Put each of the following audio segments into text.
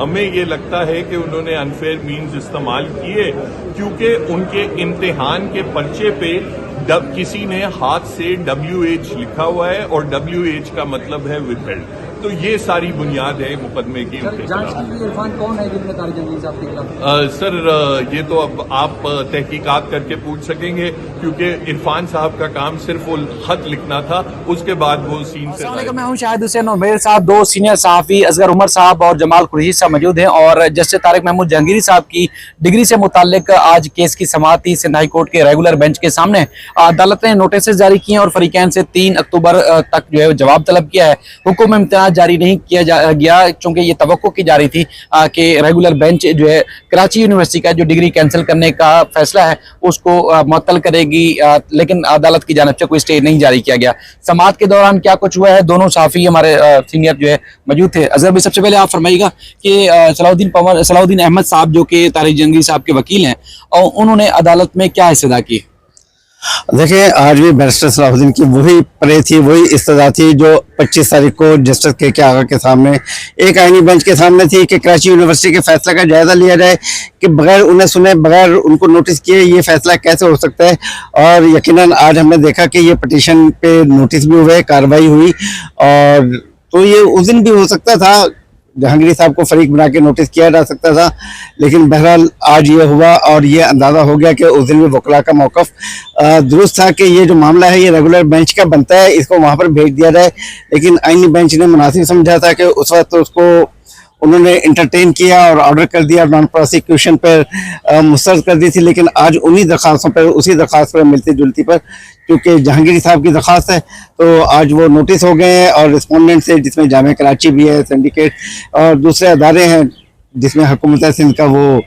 हमें ये लगता है कि उन्होंने अनफेयर मीन्स इस्तेमाल किए क्योंकि उनके इम्तिहान के पर्चे पे किसी ने हाथ से WH लिखा हुआ है और WH का मतलब है विथहेल्ड। तो ये सारी बुनियाद है मुकदमे की। जांच के लिए इरफान कौन है जिनने तारिक जंगली साहब के खिलाफ? सर ये तो अब आप तहकीकात करके पूछ सकेंगे क्योंकि इरफान साहब का काम सिर्फ वो खत लिखना था, उसके बाद वो सीन से। मैं हूं शाहिद हुसैन और मेरे साथ दो सीनियर सहाफी असगर उमर साहब और जमाल कुरैशी साहब मौजूद हैं और जस्टिस तारिक महमूद जहांगीरी साहब की डिग्री से मुताल्लिक आज केस की समाअत थी सिंध हाई कोर्ट के रेगुलर बेंच के सामने। अदालत ने नोटिस जारी किए और फरीकैन से 3 अक्टूबर तक जो है जवाब तलब किया है। हुक्म इम्तियाज जारी नहीं किया गया क्योंकि ये तवक्को की जा रही थी कि रेगुलर बेंच जो है कराची यूनिवर्सिटी का जो डिग्री कैंसिल करने का फैसला है उसको मुअत्तल करेगी, लेकिन अदालत की जानिब से कोई स्टे नहीं जारी किया गया। समाअत के दौरान क्या कुछ हुआ है, दोनों साफी हमारे सीनियर जो है मौजूद थे। अजहर भाई, सबसे पहले आप फरमाइएगा कि सलाउद्दीन अहमद साहब जो कि तारिक जंगली साहब के वकील हैं और उन्होंने अदालत में क्या हिस्सेदारी की? देखिए, आज भी बैरिस्टर सलाहुद्दीन की वही प्रे थी, वही इस्तदा थी जो 25 तारीख को जस्टिस के आगा के सामने एक आईनी बेंच के सामने थी कि कराची यूनिवर्सिटी के फैसला का जायजा लिया जाए कि बगैर उन्हें सुने, बगैर उनको नोटिस किए ये फैसला कैसे हो सकता है। और यकीनन आज हमने देखा कि ये पिटीशन पे नोटिस भी हुए, कार्रवाई हुई, और तो ये उस दिन भी हो सकता था, जहांगीरी साहब को फरीक बना के नोटिस किया जा सकता था, लेकिन बहरहाल आज ये हुआ और ये अंदाज़ा हो गया कि उस दिन भी वकला का मौक़िफ़ दुरुस्त था कि ये जो मामला है ये रेगुलर बेंच का बनता है, इसको वहाँ पर भेज दिया जाए। लेकिन आईनी बेंच ने मुनासिब समझा था कि उस वक्त तो उसको उन्होंने इंटरटेन किया और ऑर्डर कर दिया, नॉन प्रोसिक्यूशन पर मुस्तरद कर दी थी। लेकिन आज उन्हीं दरखास्तों पर, उसी दरखास्त पर मिलती जुलती पर, क्योंकि जहांगीरी साहब की दरखास्त है तो आज वो नोटिस हो गए हैं और रिस्पोंडेंट से, जिसमें जामिया कराची भी है, सिंडिकेट और दूसरे अदारे हैं, जिसमें हुकूमत सिंध का वो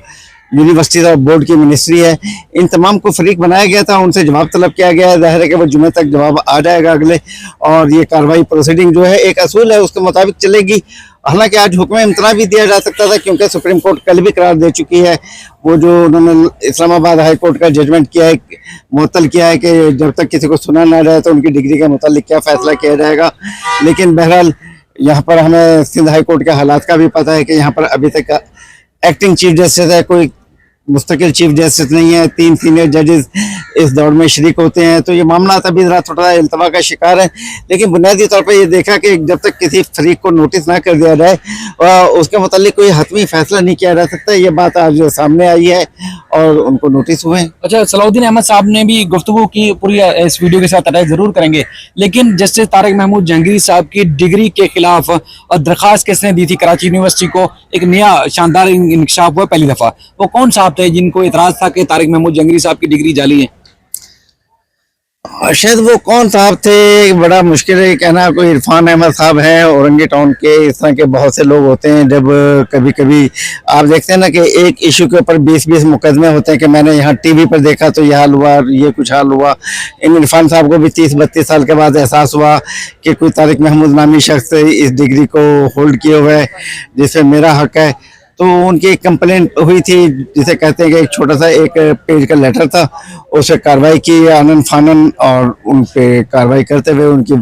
यूनिवर्सिटी और बोर्ड की मिनिस्ट्री है, इन तमाम को फरीक बनाया गया था, उनसे जवाब तलब किया गया है। ज़ाहिर है कि वो जुमे तक जवाब आ जाएगा अगले, और ये कार्रवाई प्रोसीडिंग जो है एक असूल है उसके मुताबिक चलेगी। हालांकि आज हुक्म इम्तना भी दिया जा सकता था क्योंकि सुप्रीम कोर्ट कल भी करार दे चुकी है, वो जो उन्होंने इस्लामाबाद हाई कोर्ट का जजमेंट किया है, मुअत्तल किया है कि जब तक किसी को सुना ना जाए तो उनकी डिग्री के मुतालिक क्या फैसला किया जाएगा। लेकिन बहरहाल यहाँ पर हमें सिंध हाई कोर्ट के हालात का भी पता है कि यहाँ पर अभी तक एक्टिंग चीफ जस्टिस है, कोई मुस्तकिल चीफ जस्टिस नहीं है, 3 सीनियर जजेस इस दौड़ में शरीक होते हैं, तो ये मामला अभी जरा थोड़ा इल्तवा का शिकार है। लेकिन बुनियादी तौर पर ये देखा कि जब तक किसी फरीक को नोटिस ना कर दिया जाए उसके मुतालिक कोई हतमी फैसला नहीं किया जा सकता। ये बात आज सामने आई है और उनको नोटिस हुए। अच्छा, सलाउद्दीन अहमद साहब ने भी गुफ्तगू की, पूरी इस वीडियो के साथ अटैच जरूर करेंगे, लेकिन जस्टिस तारिक महमूद जहांगीरी साहब की डिग्री के खिलाफ दरखास्त किसने दी थी कराची यूनिवर्सिटी को? एक नया शानदार इंकशाफ हुआ पहली दफा। वो कौन साहब थे जिनको इतराज था कि तारिक महमूद जहांगीरी साहब की डिग्री जाली है? शायद वो कौन साहब थे, बड़ा मुश्किल है कहना। कोई इरफान अहमद साहब हैं औरंगी टाउन के, इस तरह के बहुत से लोग होते हैं। जब कभी कभी आप देखते हैं ना कि एक इशू के ऊपर 20-20 मुकदमे होते हैं कि मैंने यहाँ टीवी पर देखा तो ये हाल हुआ, ये कुछ हाल हुआ। इन इरफान साहब को भी 30-32 साल के बाद एहसास हुआ कि कोई तारिक महमूद नामी शख्स इस डिग्री को होल्ड किए हुए है जिसमें मेरा हक है। तो उनकी एक कंप्लेंट हुई थी जिसे कहते हैं कि एक छोटा सा एक पेज का लेटर था, उस पर कार्रवाई की आनन फानन, और उन पे कार्रवाई करते हुए उनकी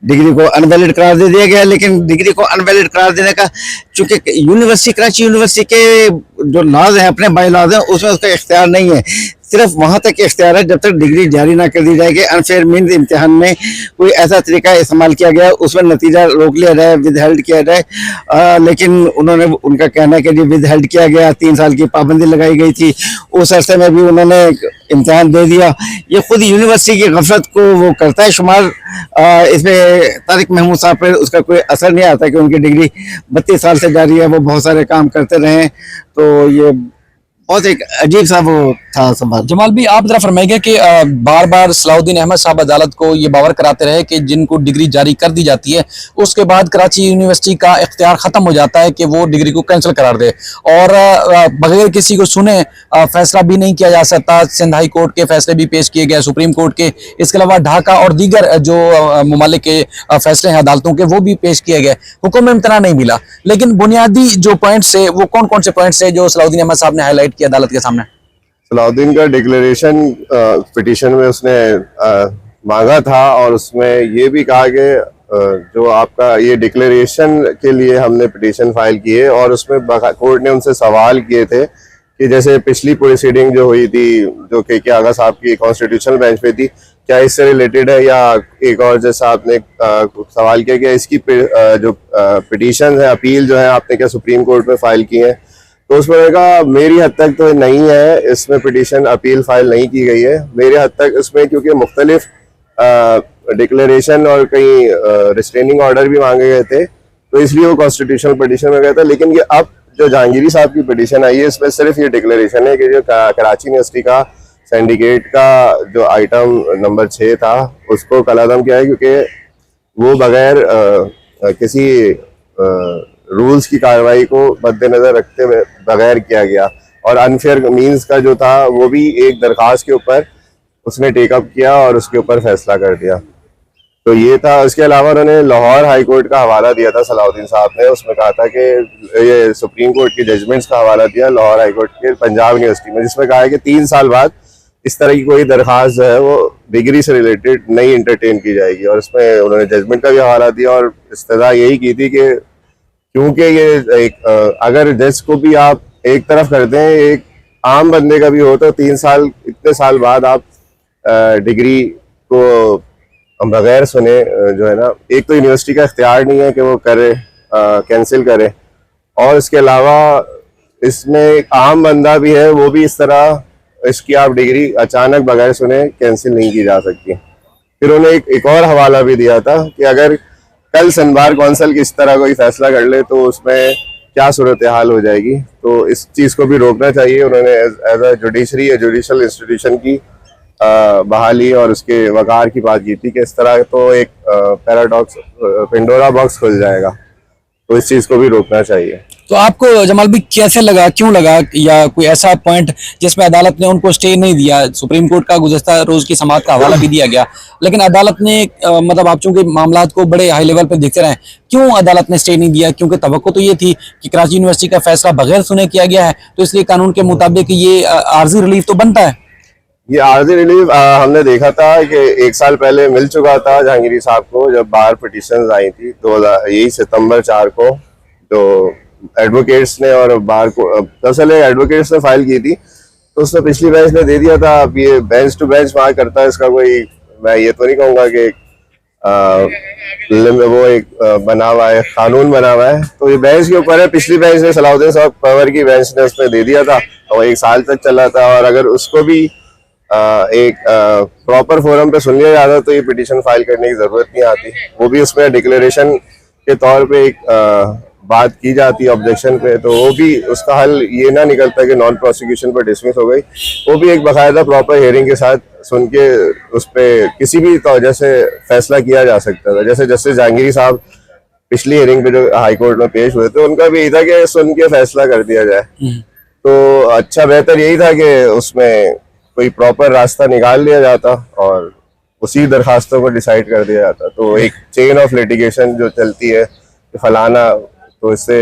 डिग्री को अनवैलिड करार दे दिया गया। लेकिन डिग्री को अनवैलिड करार देने का, चूंकि यूनिवर्सिटी, कराची यूनिवर्सिटी के जो लॉज हैं, अपने बाई लॉज हैं, उसमें उसका इख्तियार नहीं है, सिर्फ वहाँ तक इख्तियार है जब तक डिग्री जारी ना कर दी जाएगी। अनफेयर मीन्स इम्तिहान में कोई ऐसा तरीका इस्तेमाल किया गया उसमें नतीजा रोक लिया जाए, विद हेल्ड किया जाए। लेकिन उन्होंने, उनका कहना है कि जी विद हेल्ड किया गया, 3 साल की पाबंदी लगाई गई थी, उस अरसे में भी उन्होंने इम्तिहान दे दिया। ये खुद यूनिवर्सिटी की गफलत को वो करता है शुमार। इसमें तारिक महमूद साहब पर उसका कोई असर नहीं आता कि उनकी डिग्री 32 साल से जारी है, वो बहुत सारे काम करते रहे। तो ये बहुत एक अजीब सा वो था सवाल। जमाल भी, आप जरा फरमाइएगा कि बार बार सलाउद्दीन अहमद साहब अदालत को ये बावर कराते रहे कि जिनको डिग्री जारी कर दी जाती है उसके बाद कराची यूनिवर्सिटी का इख्तियार ख़त्म हो जाता है कि वो डिग्री को कैंसिल करार दे, और बगैर किसी को सुने फैसला भी नहीं किया जा सकता। सिंध हाई कोर्ट के फैसले भी पेश किए गए, सुप्रीम कोर्ट के, इसके अलावा ढाका और दीगर जो ममालिक के फैसले हैं अदालतों के, वो भी पेश किए गए, हुक्म इम्तना नहीं मिला। लेकिन बुनियादी जो पॉइंट्स है वो कौन कौन से पॉइंट्स है जो सलाउद्दीन अहमद साहब ने हाईलाइट किया अदालत के सामने? सलाउद्दीन का डिक्लेरेशन पिटीशन में उसने मांगा था और उसमें ये भी कहा कि जो आपका ये डिक्लेरेशन के लिए हमने पिटीशन फाइल की है, और उसमें कोर्ट ने उनसे सवाल किए थे कि जैसे पिछली प्रोसीडिंग जो हुई थी जो के आगा साहब की कॉन्स्टिट्यूशनल बेंच पे थी, क्या इससे रिलेटेड है, या एक और जैसा आपने सवाल किया कि इसकी जो पिटीशन है, अपील जो है आपने क्या सुप्रीम कोर्ट में फाइल की है। तो उसमें मैंने कहा मेरी हद तक तो नहीं है, इसमें पिटीशन अपील फाइल नहीं की गई है मेरे हद तक इसमें, क्योंकि मुख्तलिफ डिक्लेरेशन और कई रिस्ट्रेनिंग ऑर्डर भी मांगे गए थे, तो इसलिए वो कॉन्स्टिट्यूशनल पिटीशन में गया था। लेकिन ये अब जो जहांगीरी साहब की पिटीशन आई है, इसमें सिर्फ ये डिक्लेरेशन है कि जो कराची यूनिवर्सिटी का सिंडिकेट का जो आइटम नंबर 6 था उसको कलादम किया है, क्योंकि वो बगैर किसी रूल्स की कार्रवाई को मद्देनजर रखते हुए बगैर किया गया, और अनफेयर मींस का जो था वो भी एक दरखास्त के ऊपर उसने टेकअप किया और उसके ऊपर फैसला कर दिया। तो ये था। उसके अलावा उन्होंने लाहौर हाई कोर्ट का हवाला दिया था सलाउद्दीन साहब ने, उसमें कहा था कि ये सुप्रीम कोर्ट की जजमेंट्स का हवाला दिया लाहौर हाई कोर्ट के पंजाब यूनिवर्सिटी में, जिसमें कहा है कि 3 साल बाद इस तरह की कोई दरखास्त जो है वो डिग्री से रिलेटेड नहीं इंटरटेन की जाएगी। और उसमें उन्होंने जजमेंट का भी हवाला दिया और इस्तदा यही की थी कि क्योंकि ये एक अगर जज को भी आप एक तरफ करते हैं, एक आम बंदे का भी हो, तो 3 साल इतने साल बाद आप डिग्री को बगैर सुने जो है ना, एक तो यूनिवर्सिटी का इख्तियार नहीं है कि वो करे कैंसिल करे, और इसके अलावा इसमें एक आम बंदा भी है, वो भी इस तरह इसकी आप डिग्री अचानक बगैर सुने कैंसिल नहीं की जा सकती। फिर उन्होंने एक और हवाला भी दिया था कि अगर कल सनबार कौंसिल इस तरह कोई फैसला कर ले तो उसमें क्या सूरत हाल हो जाएगी, तो इस चीज़ को भी रोकना चाहिए। उन्होंने एज अ जुडिशरी या जुडिशल इंस्टीट्यूशन की बहाली और उसके वकार की बात की थी कि इस तरह तो एक पैराडॉक्स पेंडोरा बॉक्स खुल जाएगा, तो इस चीज़ को भी रोकना चाहिए। तो आपको जमाल भी कैसे लगा, क्यों लगा, या कोई ऐसा पॉइंट जिसमें अदालत ने उनको स्टे नहीं दिया? सुप्रीम कोर्ट का गुज़श्ता रोज की समाअत का हवाला भी दिया गया, लेकिन अदालत ने मतलब आप चूंकि मामला को बड़े हाई लेवल पे देखते रहे, क्यों अदालत ने स्टे नहीं दिया? क्योंकि तवक्को तो ये थी कि कराची यूनिवर्सिटी का फैसला बगैर सुने किया गया है, तो इसलिए कानून के मुताबिक ये आर्जी रिलीफ तो बनता है। ये आर्जी रिलीफ हमने देखा था कि 1 साल पहले मिल चुका था जहांगीरी साहब को, जब बाहर पिटीशन आई थी 2000 यही सितंबर 4 को, तो एडवोकेट्स ने और बार को दरअसल एडवोकेट्स ने फाइल की थी, तो उसने पिछली बेंच ने दे दिया था। अब ये बेंच टू बेंच वहाँ करता है, इसका कोई मैं ये तो नहीं कहूँगा कि वो एक बना हुआ है, कानून बना हुआ है, तो ये बेंच के ऊपर है। पिछली बेंच ने सलाउद्दीन साहब पवर की बेंच ने उसमें दे दिया था और 1 साल तक चला था, और अगर उसको भी एक प्रॉपर फोरम पे सुन लिया जाता तो ये पिटीशन फाइल करने की जरूरत नहीं आती। वो भी उसमें डिक्लेरेशन के तौर पे एक बात की जाती है ऑब्जेक्शन पे, तो वो भी उसका हल ये ना निकलता कि नॉन प्रोसिक्यूशन पर डिसमिस हो गई, वो भी एक बाकायदा प्रॉपर हियरिंग के साथ सुन के उस पर किसी भी वजह से फैसला किया जा सकता था। जैसे जस्टिस जहांगीरी साहब पिछली हियरिंग पे जो हाई कोर्ट में पेश हुए थे, उनका भी यही था कि सुन के फैसला कर दिया जाए। तो अच्छा बेहतर यही था कि उसमें कोई प्रॉपर रास्ता निकाल लिया जाता और उसी दरखास्तों को डिसाइड कर दिया जाता। तो एक चेन ऑफ लिटिगेशन जो चलती है फलाना, तो इससे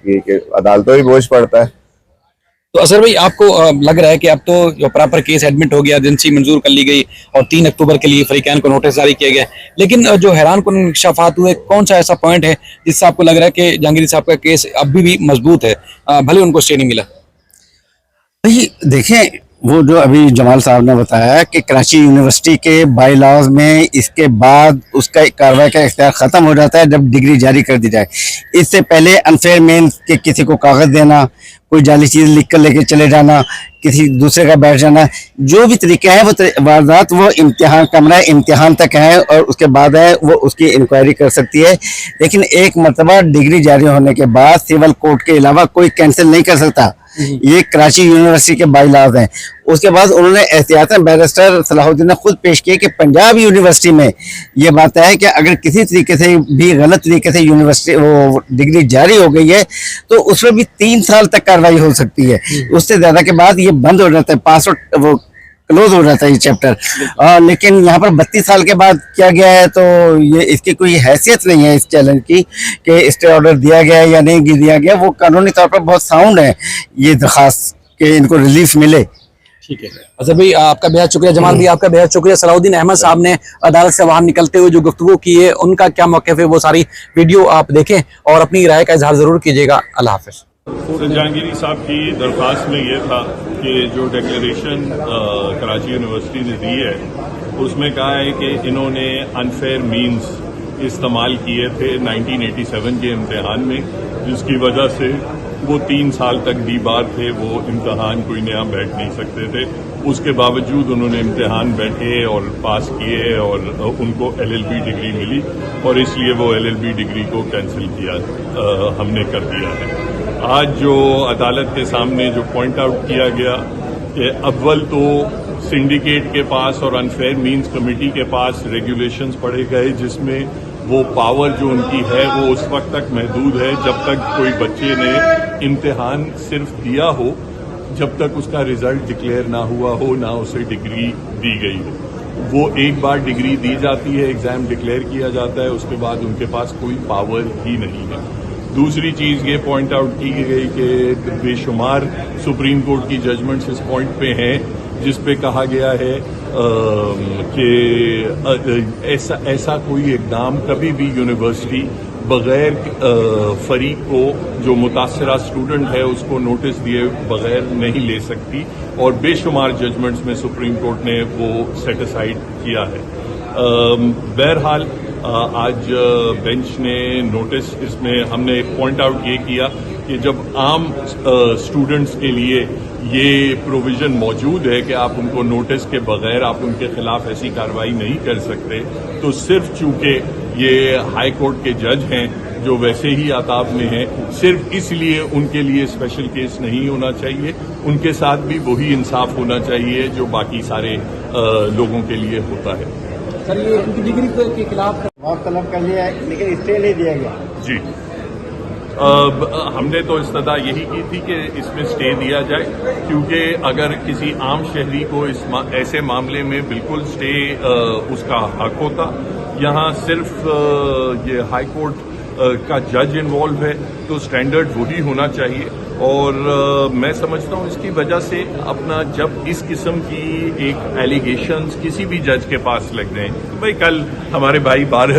ये कि अदालतों ही बोझ पड़ता है। तो असर भाई, आपको लग रहा है कि अब तो जो प्रॉपर केस एडमिट हो गया, एजेंसी मंजूर कर ली गई और 3 अक्टूबर के लिए फरीकैन को नोटिस जारी किया गया, लेकिन जो हैरान कुन इंकशाफात हुए, कौन सा ऐसा पॉइंट है जिससे आपको लग रहा है कि जहांगीरी साहब का केस अभी भी मजबूत है, भले उनको स्टे नहीं मिला? भाई देखें, वो जो अभी जमाल साहब ने बताया कि कराची यूनिवर्सिटी के बाई लॉज में इसके बाद उसका कार्रवाई का इख्तियार ख़त्म हो जाता है जब डिग्री जारी कर दी जाए। इससे पहले अनफेयर मीन्स के किसी को कागज़ देना, कोई जाली चीज़ लिख कर लेके चले जाना, किसी दूसरे का बैठ जाना, जो भी तरीका है वो वारदात वो इम्तिहान कमरा इम्तिहान तक है और उसके बाद है वो उसकी इंक्वायरी कर सकती है। लेकिन एक मरतबा डिग्री जारी होने के बाद सिविल कोर्ट के अलावा कोई कैंसिल नहीं कर सकता। ये कराची यूनिवर्सिटी के बाई लॉज हैं। उसके बाद उन्होंने एहतियातन बैरिस्टर सलाहुद्दीन ने खुद पेश किया कि पंजाब यूनिवर्सिटी में ये बात है कि अगर किसी तरीके से भी गलत तरीके से यूनिवर्सिटी वो डिग्री जारी हो गई है तो उसमें भी 3 साल तक कार्रवाई हो सकती है। उससे ज्यादा के बाद ये बंद हो जाता है, पास वो क्लोज हो जाता है ये चैप्टर। लेकिन यहाँ पर 32 साल के बाद किया गया है, तो ये इसकी कोई हैसियत नहीं है इस चैलेंज की कि स्टे ऑर्डर दिया गया है या नहीं दिया गया। वो कानूनी तौर पर बहुत साउंड है ये दरखास्त कि इनको रिलीफ मिले। ठीक है अजहर भाई, आपका बेहद शुक्रिया। जमाल भाई, आपका बेहद शुक्रिया। सलाउद्दीन अहमद साहब ने अदालत से बाहर निकलते हुए जो गुफ्तगू की है, उनका क्या मौक़िफ़ है, वो सारी वीडियो आप देखें और अपनी राय का इजहार जरूर कीजिएगा। अल्लाह हाफ़िज़। जहांगीरी साहब की दरख्वास्त में ये था कि जो डिक्लेरेशन कराची यूनिवर्सिटी ने दी है उसमें कहा है कि इन्होंने अनफेयर मीन्स इस्तेमाल किए थे 1987 के इम्तिहान में, जिसकी वजह से वो 3 साल तक डीबार थे, वो इम्तिहान कोई नया बैठ नहीं सकते थे। उसके बावजूद उन्होंने इम्तिहान बैठे और पास किए और उनको LLB डिग्री मिली और इसलिए वो LLB डिग्री को कैंसिल किया, हमने कर दिया है। आज जो अदालत के सामने जो पॉइंट आउट किया गया कि अव्वल तो सिंडिकेट के पास और अनफेयर मीन्स कमेटी के पास रेगुलेशंस पढ़े गए जिसमें वो पावर जो उनकी है वो उस वक्त तक महदूद है जब तक कोई बच्चे ने इम्तिहान सिर्फ दिया हो, जब तक उसका रिजल्ट डिक्लेयर ना हुआ हो, ना उसे डिग्री दी गई हो। वो एक बार डिग्री दी जाती है, एग्जाम डिक्लेयर किया जाता है, उसके बाद उनके पास कोई पावर ही नहीं है। दूसरी चीज ये पॉइंट आउट की गई कि बेशुमार सुप्रीम कोर्ट की जजमेंट्स इस पॉइंट पे हैं जिस पे कहा गया है कि ऐसा कोई इकदाम कभी भी यूनिवर्सिटी बगैर फरीक को जो मुतासरा स्टूडेंट है उसको नोटिस दिए बगैर नहीं ले सकती और बेशुमार जजमेंट्स में सुप्रीम कोर्ट ने वो सेटिसाइड किया है। बहरहाल आज बेंच ने नोटिस, इसमें हमने एक पॉइंट आउट ये किया कि जब आम स्टूडेंट्स के लिए ये प्रोविजन मौजूद है कि आप उनको नोटिस के बगैर आप उनके खिलाफ ऐसी कार्रवाई नहीं कर सकते, तो सिर्फ चूंकि ये हाई कोर्ट के जज हैं जो वैसे ही आताब में हैं, सिर्फ इसलिए उनके लिए स्पेशल केस नहीं होना चाहिए, उनके साथ भी वही इंसाफ होना चाहिए जो बाकी सारे लोगों के लिए होता है। सर, ये उनकी डिग्री के खिलाफ तलब कर लिया लेकिन स्टे नहीं दिया गया। जी, हमने तो इस्तदा यही की थी कि इसमें स्टे दिया जाए, क्योंकि अगर किसी आम शहरी को ऐसे मामले में बिल्कुल स्टे उसका हक होता। यहाँ सिर्फ ये हाई कोर्ट का जज इन्वॉल्व है तो स्टैंडर्ड वही होना चाहिए और मैं समझता हूँ इसकी वजह से अपना जब इस किस्म की एक एलिगेशंस किसी भी जज के पास लग जाएं, तो भाई कल हमारे भाई बार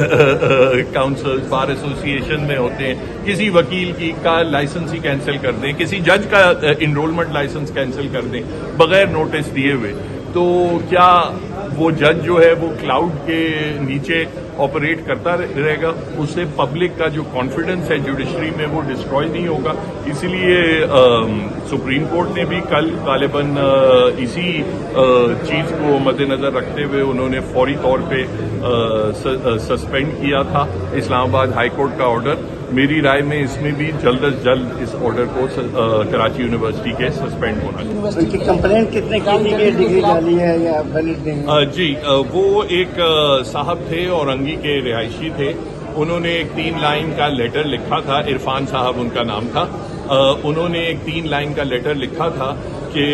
काउंसिल बार एसोसिएशन में होते हैं, किसी वकील की का लाइसेंस ही कैंसिल कर दें, किसी जज का इनरोलमेंट लाइसेंस कैंसिल कर दें बगैर नोटिस दिए हुए, तो क्या वो जज जो है वो क्लाउड के नीचे ऑपरेट करता रहेगा? उससे पब्लिक का जो कॉन्फिडेंस है जुडिशरी में वो डिस्ट्रॉय नहीं होगा। इसीलिए सुप्रीम कोर्ट ने भी कल गालिबन इसी चीज को मद्देनजर रखते हुए उन्होंने फौरी तौर पे सस्पेंड किया था इस्लामाबाद हाई कोर्ट का ऑर्डर। मेरी राय में इसमें भी जल्द अज जल्द इस ऑर्डर को कराची यूनिवर्सिटी के सस्पेंड होना चाहिए। उनकी कंप्लेंट कितने की डिग्री डाली है या वैलिड नहीं? जी, वो एक साहब थे और अंगी के रिहायशी थे। उन्होंने एक 3 लाइन का लेटर लिखा था, इरफान साहब उनका नाम था। उन्होंने एक 3 लाइन का लेटर लिखा था कि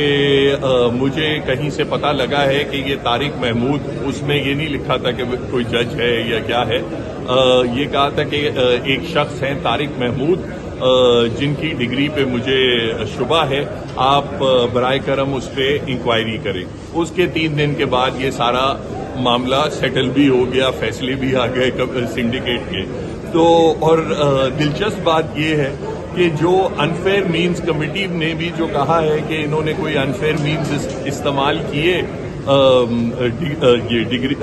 मुझे कहीं से पता लगा है कि ये तारिक महमूद, उसमें ये नहीं लिखा था कि कोई जज है या क्या है, ये कहा था कि एक शख्स हैं तारिक महमूद जिनकी डिग्री पे मुझे शुबा है, आप बराए करम उस पर इंक्वायरी करें। उसके 3 दिन के बाद ये सारा मामला सेटल भी हो गया, फैसले भी आ गए सिंडिकेट के। तो और दिलचस्प बात ये है कि जो अनफेयर मीन्स कमेटी ने भी जो कहा है कि इन्होंने कोई अनफेयर मीन्स इस्तेमाल किए ये डिग्री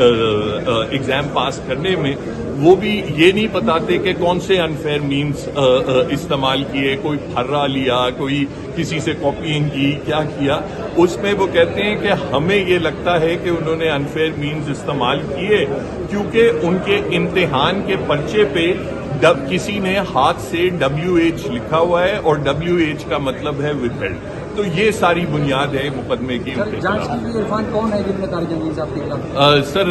एग्जाम पास करने में, वो भी ये नहीं बताते कि कौन से अनफेयर मीन्स इस्तेमाल किए, कोई फर्रा लिया, कोई किसी से कॉपीइंग की, क्या किया। उसमें वो कहते हैं कि हमें ये लगता है कि उन्होंने अनफेयर मीन्स इस्तेमाल किए क्योंकि उनके इम्तिहान के पर्चे पे किसी ने हाथ से WH लिखा हुआ है और WH का मतलब है विदहेल्ड। तो ये सारी बुनियाद है मुकदमे की। जांच के लिए इरफान कौन है जिनने तारिक जहांगीर साहब के खिलाफ? सर,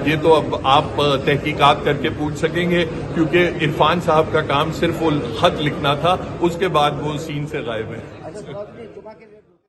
ये तो अब आप तहकीकात करके पूछ सकेंगे, क्योंकि इरफान साहब का काम सिर्फ वो खत लिखना था, उसके बाद वो सीन से गायब है।